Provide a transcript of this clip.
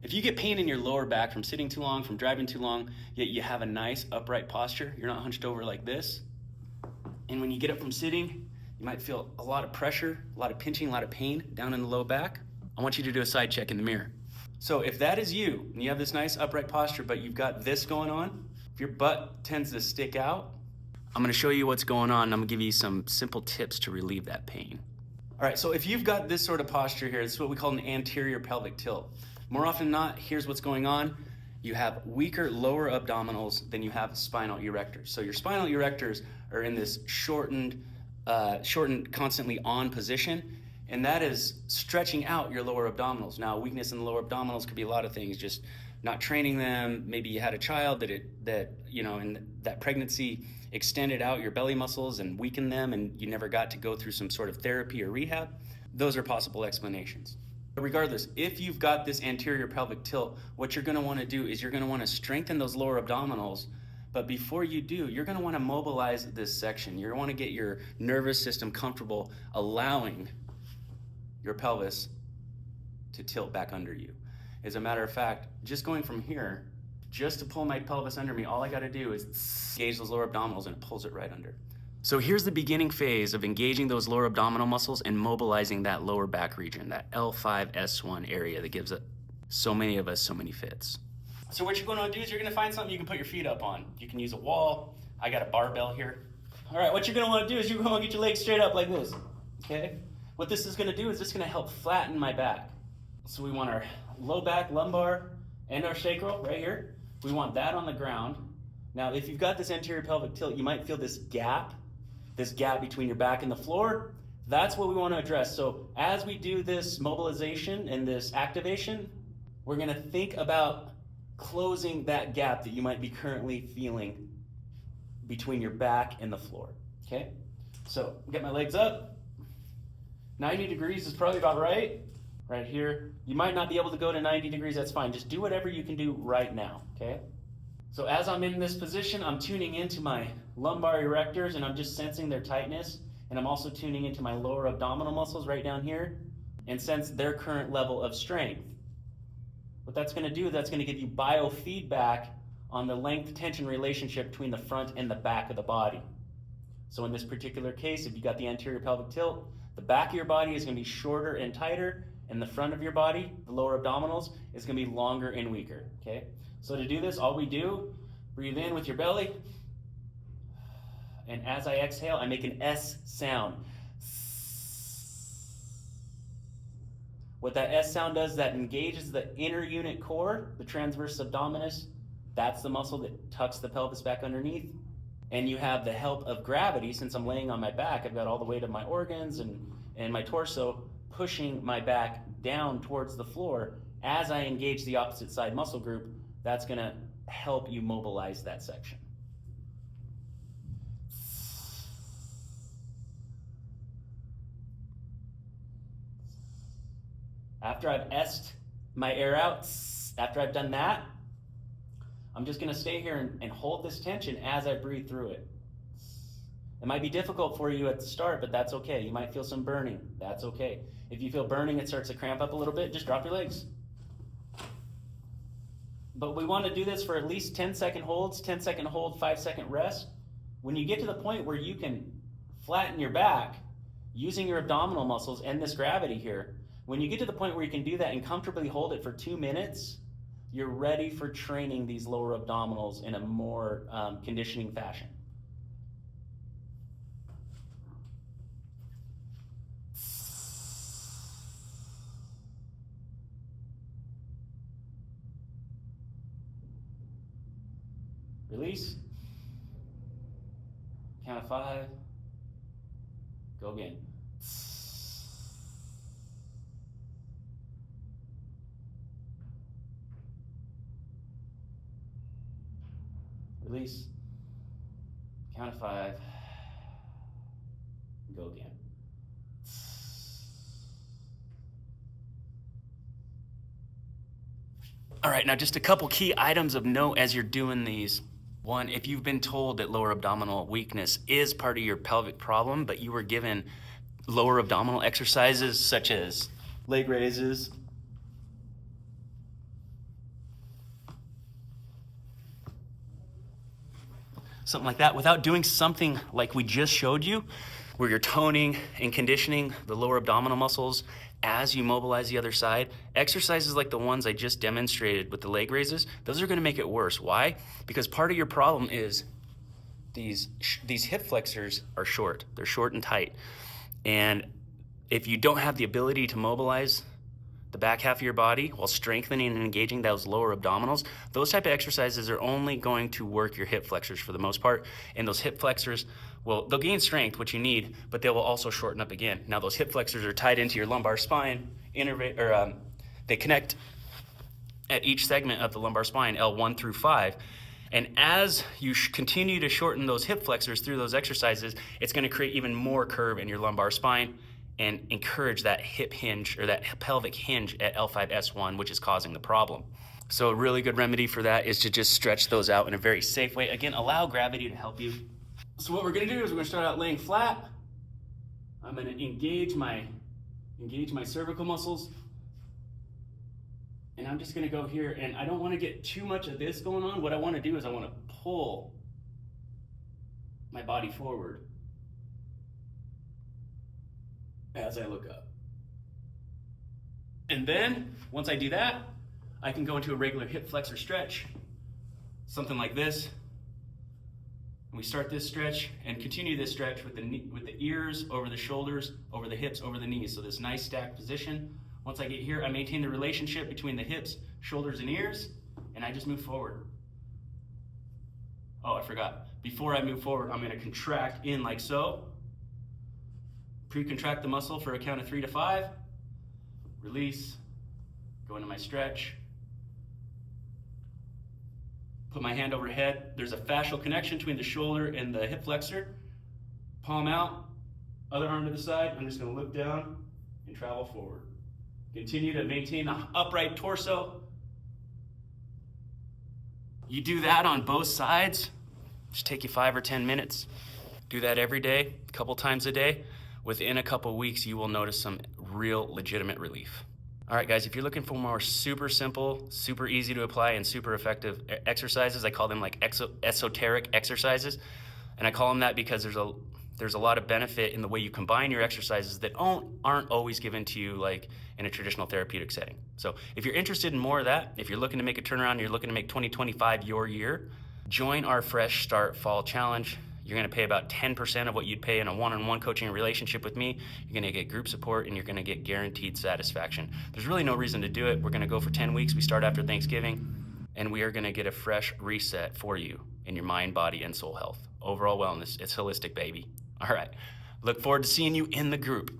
If you get pain in your lower back from sitting too long, from driving too long, yet you have a nice upright posture, you're not hunched over like this, and when you get up from sitting, you might feel a lot of pressure, a lot of pinching, a lot of pain down in the low back, I want you to do a side check in the mirror. So if that is you, and you have this nice upright posture, but you've got this going on, if your butt tends to stick out, I'm gonna show you what's going on, and I'm gonna give you some simple tips to relieve that pain. All right, so if you've got this sort of posture here, this is what we call an anterior pelvic tilt. More often than not, here's what's going on. You have weaker lower abdominals than you have spinal erectors. So your spinal erectors are in this shortened, constantly on position, and that is stretching out your lower abdominals. Now, weakness in the lower abdominals could be a lot of things, just not training them. Maybe you had a child that in that pregnancy extended out your belly muscles and weakened them, and you never got to go through some sort of therapy or rehab. Those are possible explanations. But regardless, if you've got this anterior pelvic tilt, what you're gonna wanna do is you're gonna wanna strengthen those lower abdominals, but before you do, you're gonna wanna mobilize this section. You're gonna wanna get your nervous system comfortable allowing your pelvis to tilt back under you. As a matter of fact, just going from here, just to pull my pelvis under me, all I gotta do is engage those lower abdominals and it pulls it right under. So here's the beginning phase of engaging those lower abdominal muscles and mobilizing that lower back region, that L5-S1 area that gives so many of us so many fits. So what you're going to do is you're going to find something you can put your feet up on. You can use a wall. I got a barbell here. All right, what you're going to want to do is you're going to get your legs straight up like this, okay? What this is going to do is it's going to help flatten my back. So we want our low back, lumbar, and our sacral right here. We want that on the ground. Now, if you've got this anterior pelvic tilt, you might feel this gap between your back and the floor. That's what we want to address. So as we do this mobilization and this activation, we're going to think about closing that gap that you might be currently feeling between your back and the floor, okay? So get my legs up. 90 degrees is probably about right here. You might not be able to go to 90 degrees, that's fine. Just do whatever you can do right now, okay? So as I'm in this position, I'm tuning into my lumbar erectors and I'm just sensing their tightness. And I'm also tuning into my lower abdominal muscles right down here and sense their current level of strength. What that's gonna do, that's gonna give you biofeedback on the length-tension relationship between the front and the back of the body. So in this particular case, if you got the anterior pelvic tilt, the back of your body is gonna be shorter and tighter, and the front of your body, the lower abdominals, is gonna be longer and weaker, okay? So to do this, all we do, breathe in with your belly, and as I exhale, I make an S sound. What that S sound does, that engages the inner unit core, the transverse abdominis. That's the muscle that tucks the pelvis back underneath. And you have the help of gravity. Since I'm laying on my back, I've got all the weight of my organs and my torso pushing my back down towards the floor. As I engage the opposite side muscle group, that's gonna help you mobilize that section. After I've S'd my air out, after I've done that, I'm just gonna stay here and hold this tension as I breathe through it. It might be difficult for you at the start, but that's okay. You might feel some burning, that's okay. If you feel burning, it starts to cramp up a little bit, just drop your legs. But we wanna do this for at least 10-second holds, 10-second hold, 5-second rest. When you get to the point where you can flatten your back using your abdominal muscles and this gravity here, when you get to the point where you can do that and comfortably hold it for 2 minutes, you're ready for training these lower abdominals in a more conditioning fashion. Release. Count of 5. Go again. Release. Count of 5. Go again. All right, now just a couple key items of note as you're doing these. One, if you've been told that lower abdominal weakness is part of your pelvic problem, but you were given lower abdominal exercises such as leg raises, something like that, without doing something like we just showed you, where you're toning and conditioning the lower abdominal muscles as you mobilize the other side. Exercises like the ones I just demonstrated with the leg raises, those are gonna make it worse. Why? Because part of your problem is these hip flexors are short. They're short and tight. And if you don't have the ability to mobilize the back half of your body while strengthening and engaging those lower abdominals, those type of exercises are only going to work your hip flexors for the most part. And those hip flexors, well, they'll gain strength, which you need, but they will also shorten up again. Now those hip flexors are tied into your lumbar spine, they connect at each segment of the lumbar spine, L1 through 5. And as you continue to shorten those hip flexors through those exercises, it's gonna create even more curve in your lumbar spine and encourage that hip hinge or that pelvic hinge at L5S1, which is causing the problem. So a really good remedy for that is to just stretch those out in a very safe way. Again, allow gravity to help you. So what we're gonna do is we're gonna start out laying flat. I'm gonna engage my cervical muscles. And I'm just gonna go here, and I don't wanna get too much of this going on. What I wanna do is I wanna pull my body forward as I look up. And then, once I do that, I can go into a regular hip flexor stretch, something like this. And we start this stretch and continue this stretch with the ears over the shoulders, over the hips, over the knees. So this nice stacked position. Once I get here, I maintain the relationship between the hips, shoulders, and ears, and I just move forward. Oh, I forgot. Before I move forward, I'm gonna contract in like so. Pre-contract the muscle for a count of 3 to 5. Release, go into my stretch. Put my hand overhead. There's a fascial connection between the shoulder and the hip flexor. Palm out, other arm to the side. I'm just gonna look down and travel forward. Continue to maintain the upright torso. You do that on both sides, just take you 5 or 10 minutes. Do that every day, a couple times a day. Within a couple weeks, you will notice some real legitimate relief. All right, guys, if you're looking for more super simple, super easy to apply, and super effective exercises, I call them like esoteric exercises. And I call them that because there's a lot of benefit in the way you combine your exercises that aren't always given to you like in a traditional therapeutic setting. So if you're interested in more of that, if you're looking to make a turnaround, you're looking to make 2025 your year, join our Fresh Start Fall Challenge. You're gonna pay about 10% of what you'd pay in a one-on-one coaching relationship with me. You're gonna get group support and you're gonna get guaranteed satisfaction. There's really no reason to do it. We're gonna go for 10 weeks. We start after Thanksgiving, and we are gonna get a fresh reset for you in your mind, body, and soul health. Overall wellness, it's holistic, baby. All right, look forward to seeing you in the group.